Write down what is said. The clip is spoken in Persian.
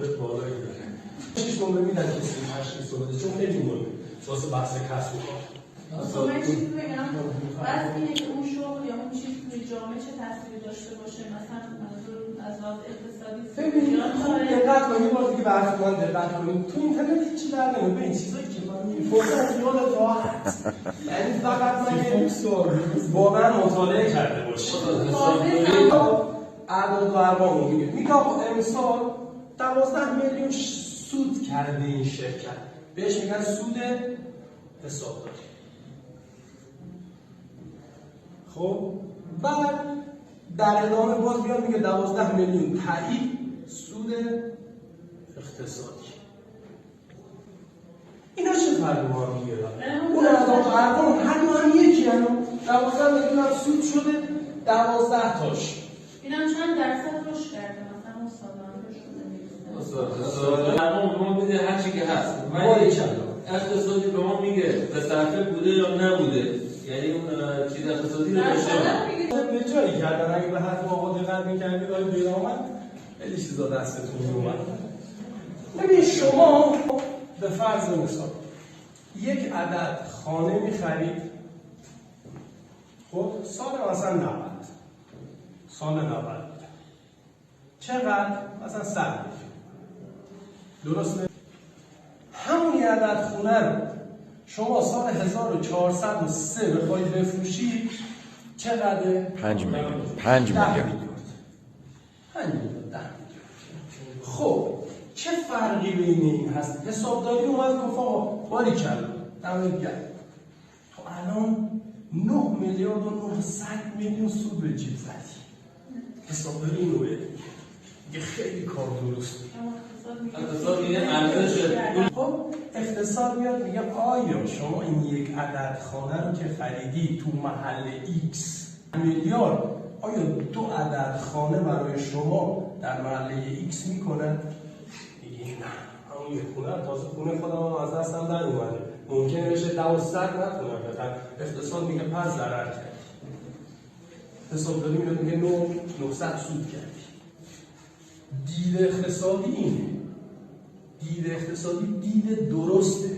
ثابت بالایی داره. 6 نمره میدن که 38 ثابته چون خیلی مهمه واسه بحث کسب و کار. من چیزی بگم بس اینه که اون شغل یا اون چیز توی جامعه چه تأثیری داشته باشه مثلا منظور از لحاظ اقتصادی ببینید خوب دقت کنید باز دیگه بحث من دقت کنید تو اینترنت هیچی در نمیاد به این چیزایی که من می‌فرستم خیالت راحت یعنی فقط مگه واقعا مطالعه کرده باشی اعداد و ارقام میگه میگه آقا امسال 12 میلیون سود کرده این شرکت بهش میگن سود حسابداری. خب بعد در ادامه باز بیان میگه 12 میلیون تایید سود اقتصادی. اینا چه فرقی با هم دیگه داره؟ اون اعداد و ارقام هم یکی هستن. 12 میلیون هم سود شده 12 تاش. اینم چند درصد رشد کرده مثلا اون سالانه رشد ما میده هر چی که هست. اقتصادی به ما میگه به صرفه بوده یا نبوده. یعنی اون چیز اقتصادی رو داشته به جایی کردن اگه به حرف آقا دقت می‌کردید داره بیرامد خیلی چیزا دستتون میومد. ببین شما به فرض مثال یک عدد خانه می‌خرید خب سال مثلا 90 سال 90 چقدر مثلا 100 درسته همون عدد خونه رو شما سال 1403 بخواید بفروشید چقدره؟ 5 میلیون 5 میلیارد خب چه فرقی بین این هست؟ حسابداری اومد گفت آقا باریکلا دمت گرم تو الان 9 میلیارد و 900 میلیون سود به جیب زدی. حسابداری اینو بده دیگه خیلی کار درسته. اقتصاد میگه ارزش. خب اقتصاد میاد میگه آیا شما این یک عدد خانه رو که خریدی تو محل X میلیارد آیا 2 عدد خانه برای شما در محله X میکنن؟ میگه نه همون یک خونه تازه خونه خودم از دستم در اومده ممکنه بشه 12 نکنم اقتصاد میگه پس ضرر کردی. حسابداری میگه 900 سود کردی. دید اقتصادی اینه. دید اقتصادی دید درسته.